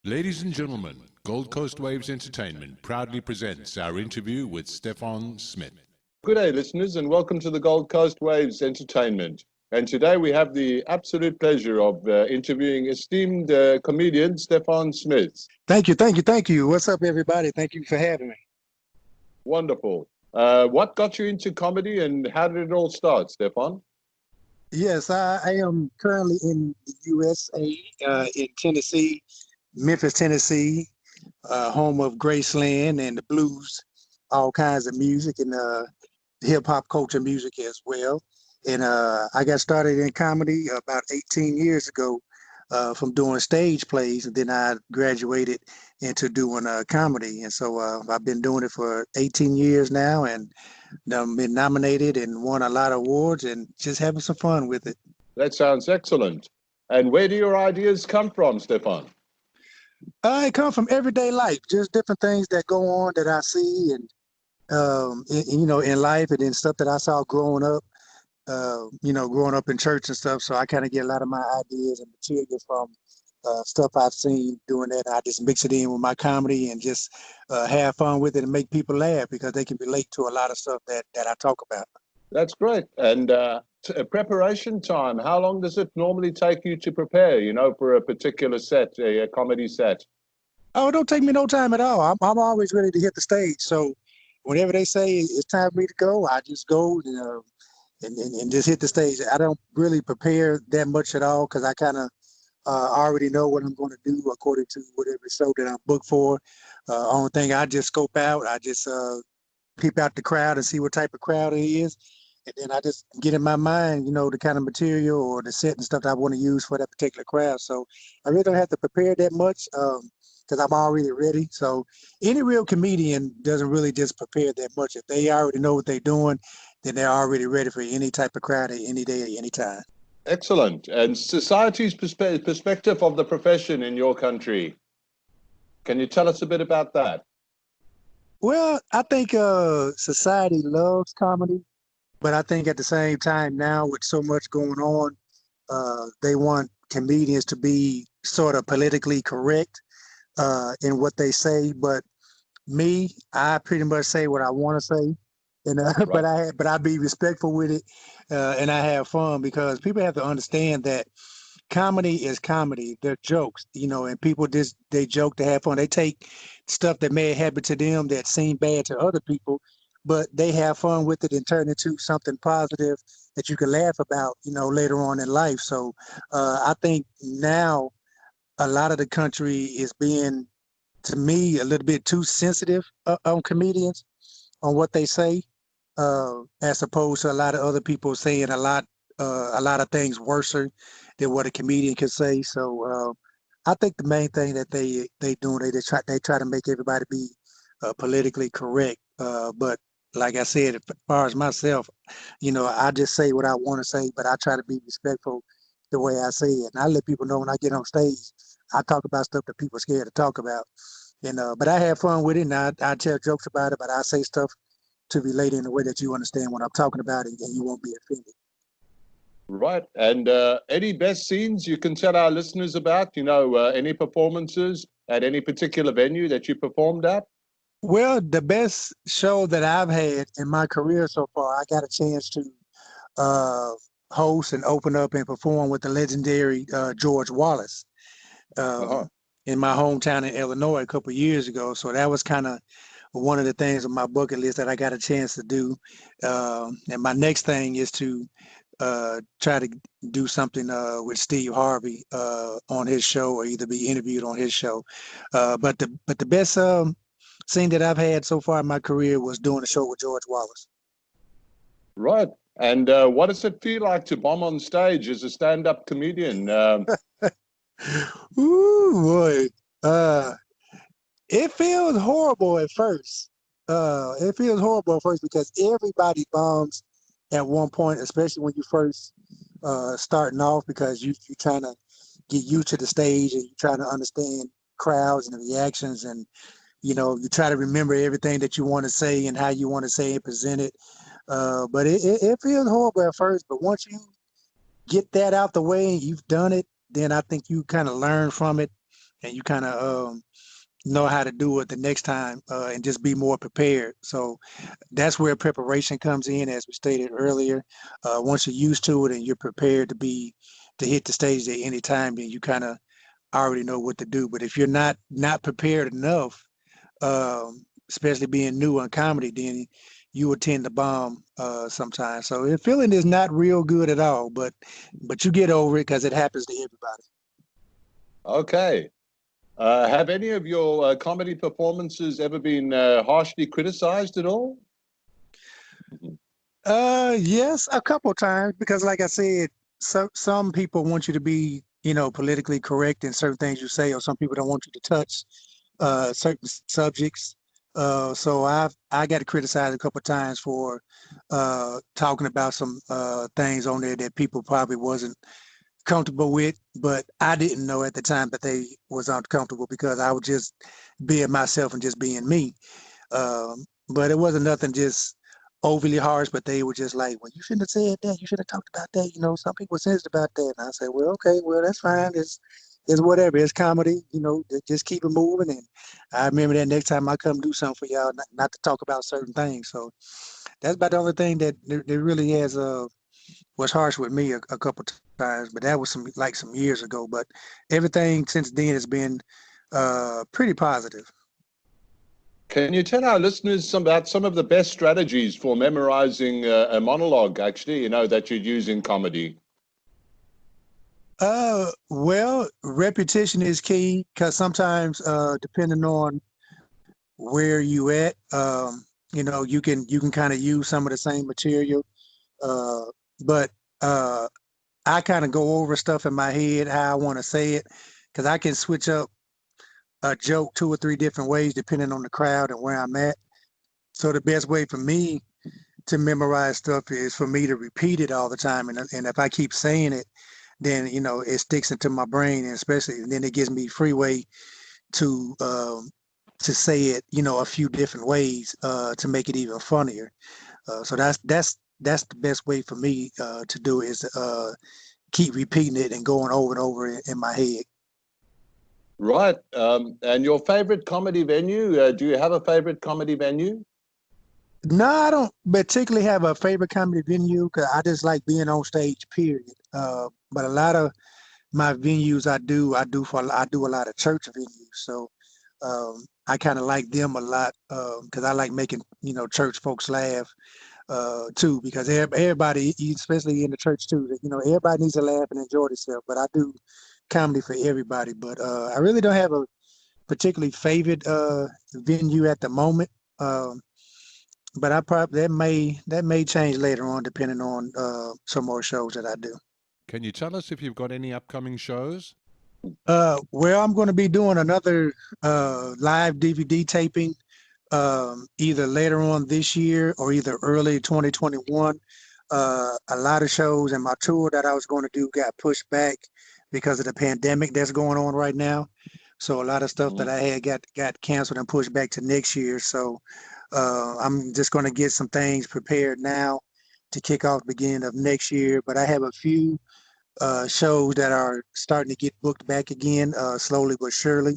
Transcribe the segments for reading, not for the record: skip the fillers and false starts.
Ladies and gentlemen, Gold Coast Waves Entertainment proudly presents our interview with Stephon Smith. Good day, listeners, and welcome to the Gold Coast Waves Entertainment. And today we have the absolute pleasure of interviewing esteemed comedian Stephon Smith. Thank you. What's up, everybody? Thank you for having me. Wonderful. What got you into comedy and how did it all start, Stephon? Yes, I am currently in the USA, in Tennessee, Memphis, Tennessee, home of Graceland and the blues, all kinds of music and hip hop culture music as well. And I got started in comedy about 18 years ago from doing stage plays, and then I graduated into doing comedy. And so I've been doing it for 18 years now, and been nominated and won a lot of awards, and just having some fun with it. That sounds excellent. And where do your ideas come from, Stephon? It comes from everyday life, just different things that go on that I see, and in life, and then stuff that I saw growing up. Growing up in church and stuff. So I kind of get a lot of my ideas and material from stuff I've seen doing that. I just mix it in with my comedy and just have fun with it and make people laugh because they can relate to a lot of stuff that I talk about. That's great. And preparation time, how long does it normally take you to prepare, for a particular set, a comedy set? Oh, it don't take me no time at all. I'm always ready to hit the stage. So whenever they say it's time for me to go, I just go, and just hit the stage. I don't really prepare that much at all because I kind of already know what I'm going to do according to whatever show that I'm booked for. Only thing I just scope out, I just peep out the crowd and see what type of crowd it is. And then I just get in my mind, the kind of material or the set and stuff that I want to use for that particular crowd. So I really don't have to prepare that much because I'm already ready. So any real comedian doesn't really just prepare that much. If they already know what they're doing, then they're already ready for any type of crowd at any day, at any time. Excellent. And society's perspective of the profession in your country. Can you tell us a bit about that? Well, I think society loves comedy, but I think at the same time now with so much going on, they want comedians to be sort of politically correct in what they say. But me, I pretty much say what I want to say, and Right. but I be respectful with it, and I have fun because people have to understand that comedy is comedy. They're jokes, and people just they joke to have fun. They take stuff that may happen to them that seem bad to other people, but they have fun with it and turn it into something positive that you can laugh about, later on in life. So I think now a lot of the country is being, to me, a little bit too sensitive on comedians on what they say, as opposed to a lot of other people saying a lot of things worse than what a comedian can say. So I think the main thing that they do, they try to make everybody be politically correct. But like I said, as far as myself, I just say what I want to say, but I try to be respectful the way I say it. And I let people know when I get on stage, I talk about stuff that people are scared to talk about. And but I have fun with it, and I tell jokes about it, but I say stuff to relate in a way that you understand what I'm talking about, and you won't be offended. Right. And any best scenes you can tell our listeners about, any performances at any particular venue that you performed at? Well, the best show that I've had in my career so far, I got a chance to uh, host and open up and perform with the legendary George Wallace Uh-huh. in my hometown in Illinois a couple of years ago. So that was kind of one of the things on my bucket list that I got a chance to do. And my next thing is to try to do something with Steve Harvey on his show, or either be interviewed on his show. But the best scene that I've had so far in my career was doing a show with George Wallace. Right. And what does it feel like to bomb on stage as a stand-up comedian? Ooh, boy. It feels horrible at first. It feels horrible at first because everybody bombs at one point, especially when you first starting off, because you're trying to get used to the stage and you're trying to understand crowds and the reactions, and you try to remember everything that you want to say and how you want to say and present it. But it feels horrible at first, but once you get that out the way and you've done it, then I think you kind of learn from it and you kind of know how to do it the next time, and just be more prepared. So that's where preparation comes in, as we stated earlier. Once you're used to it and you're prepared to hit the stage at any time, then you kind of already know what to do. But if you're not prepared enough, especially being new on comedy, then you will tend to bomb sometimes. So the feeling is not real good at all, but you get over it because it happens to everybody. Okay. Have any of your comedy performances ever been harshly criticized at all? Yes, a couple times, because like I said, some people want you to be, politically correct in certain things you say, or some people don't want you to touch certain subjects. So I got criticized a couple times for talking about some things on there that people probably wasn't comfortable with, but I didn't know at the time that they was uncomfortable because I was just being myself and just being me. But it wasn't nothing just overly harsh, but they were just like, well, you shouldn't have said that. You should have talked about that. Some people are sensitive about that. And I said, well, okay, well, that's fine. It's whatever. It's comedy, just keep it moving. And I remember that next time I come do something for y'all, not to talk about certain things. So that's about the only thing that really has was harsh with me a couple times, but that was some years ago. But everything since then has been pretty positive. Can you tell our listeners about some of the best strategies for memorizing a monologue, actually, that you'd use in comedy? Well, repetition is key because sometimes, depending on where you at, you can kind of use some of the same material. Uh, but I kind of go over stuff in my head how I want to say it because I can switch up a joke two or three different ways depending on the crowd and where I'm at. So the best way for me to memorize stuff is for me to repeat it all the time, and if I keep saying it, then it sticks into my brain, and especially and then it gives me free way to um, to say it, a few different ways to make it even funnier. So that's the best way for me to do it, is keep repeating it and going over and over in my head. Right. And your favorite comedy venue? Do you have a favorite comedy venue? No, I don't particularly have a favorite comedy venue because I just like being on stage, period. But a lot of my venues I do a lot of church venues, so I kind of like them a lot because I like making church folks laugh too, because everybody, especially in the church too, that everybody needs to laugh and enjoy themselves. But I do comedy for everybody. But I really don't have a particularly favorite venue at the moment. Um, but I probably that may change later on depending on some more shows that I do. Can you tell us if you've got any upcoming shows? Well, I'm going to be doing another live DVD taping either later on this year or either early 2021. A lot of shows and my tour that I was going to do got pushed back because of the pandemic that's going on right now. So a lot of stuff that I had got canceled and pushed back to next year. So I'm just going to get some things prepared now to kick off the beginning of next year. But I have a few shows that are starting to get booked back again, slowly but surely.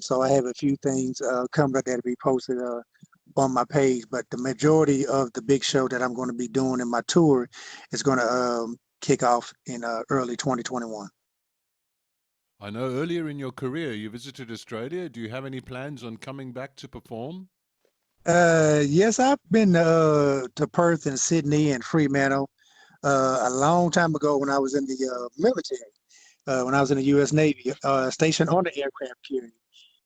So I have a few things coming up that'll be posted on my page, but the majority of the big show that I'm going to be doing in my tour is going to kick off in early 2021. I know earlier in your career you visited Australia. Do you have any plans on coming back to perform? Yes, I've been to Perth and Sydney and Fremantle a long time ago when I was in the military. When I was in the U.S. Navy, stationed on the aircraft carrier.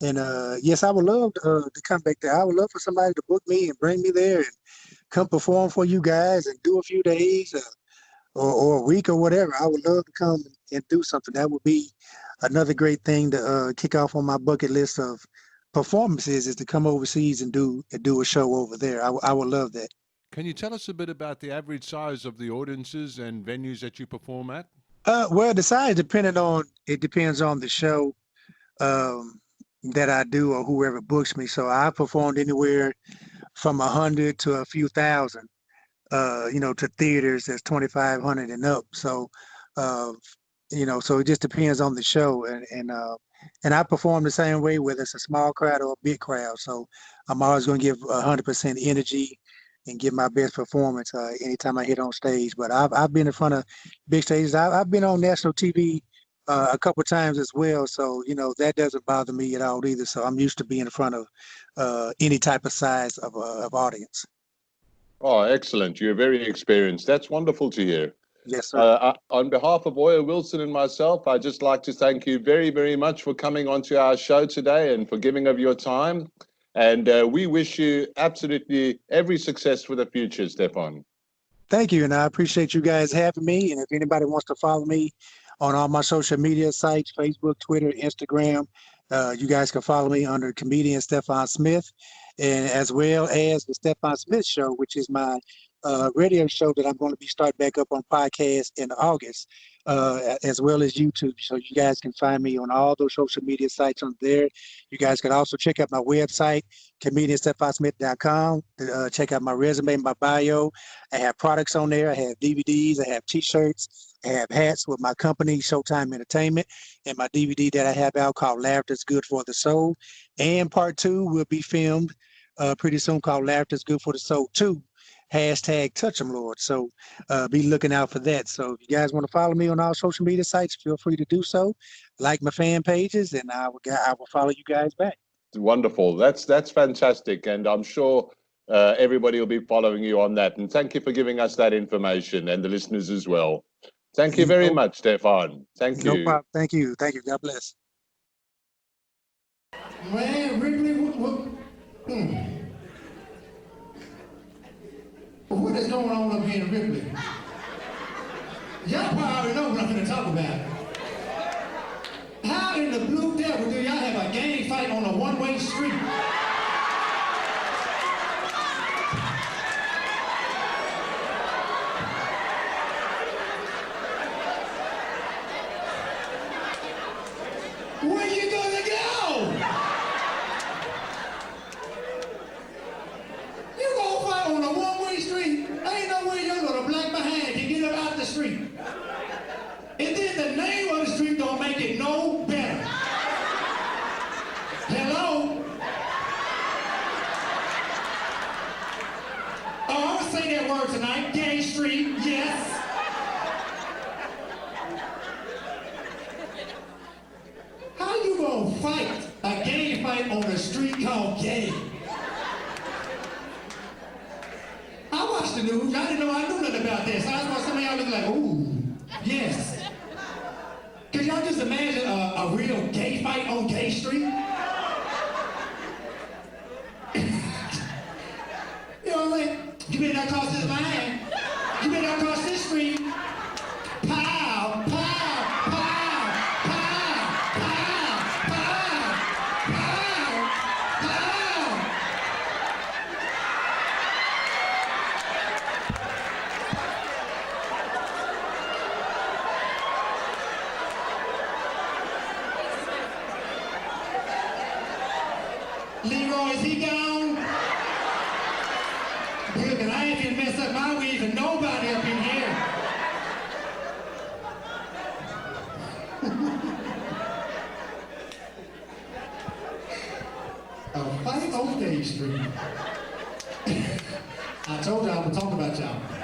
And yes, I would love to come back there. I would love for somebody to book me and bring me there and come perform for you guys and do a few days or a week or whatever. I would love to come and do something. That would be another great thing to kick off on my bucket list of performances, is to come overseas and do a show over there. I would love that. Can you tell us a bit about the average size of the audiences and venues that you perform at? Well, the size depends on the show um, that I do or whoever books me. So I performed anywhere from 100 to a few thousand, to theaters that's 2,500 and up. So, uh, so it just depends on the show, and And I perform the same way, whether it's a small crowd or a big crowd. So I'm always going to give 100% energy and give my best performance anytime I hit on stage. But I've been in front of big stages. I've been on national TV a couple of times as well. So, that doesn't bother me at all either. So I'm used to being in front of any type of size of audience. Oh, excellent. You're very experienced. That's wonderful to hear. Yes, sir. On behalf of Oya Wilson and myself, I'd just like to thank you very, very much for coming onto our show today and for giving of your time. And we wish you absolutely every success for the future, Stephon. Thank you. And I appreciate you guys having me. And if anybody wants to follow me on all my social media sites, Facebook, Twitter, Instagram, you guys can follow me under comedian Stephon Smith, and as well as the Stephon Smith Show, which is my radio show that I'm going to be starting back up on podcast in August, as well as YouTube. So you guys can find me on all those social media sites on there. You guys can also check out my website, comedianstephonsmith.com, to check out my resume, my bio. I have products on there. I have DVDs. I have T-shirts. I have hats with my company, Showtime Entertainment, and my DVD that I have out called Laughter's Good for the Soul. And part 2 will be filmed pretty soon, called Laughter's Good for the Soul 2. Hashtag Touch 'em Lord. So be looking out for that. So if you guys want to follow me on all social media sites, feel free to do so. Like my fan pages, and I will follow you guys back. Wonderful. That's fantastic. And I'm sure everybody will be following you on that. And thank you for giving us that information, and the listeners as well. Thank you very much, Stephon. Thank you. No problem. Thank you. Thank you. God bless. Man, Wrigley, what is going on up here in Wrigley? Y'all probably already know what I'm going to talk about. How in the blue devil do y'all have a gang fight on a one-way street? Where you gonna go? You gonna fight on a one-way street? Ain't no way you're gonna black behind to get up out the street. And then the name of the street don't make it no better. Hello? Oh, I'm gonna say that word tonight. Gay Street, yes. How you gonna fight a gay fight on a street called Gay? I watched the news. I didn't know I knew nothing about this. I was watching somebody else looking like, ooh, yes. Can y'all just imagine a real gay fight on Gay Street? You know what I mean? You better not cross this line. You better not cross this street. Pow, pow, pow, pow, pow, pow, pow, pow. Leroy, is he gone? Look, and I ain't gonna mess up my weave and nobody up in here. A fight on Gay Street. I told y'all I would talk about y'all.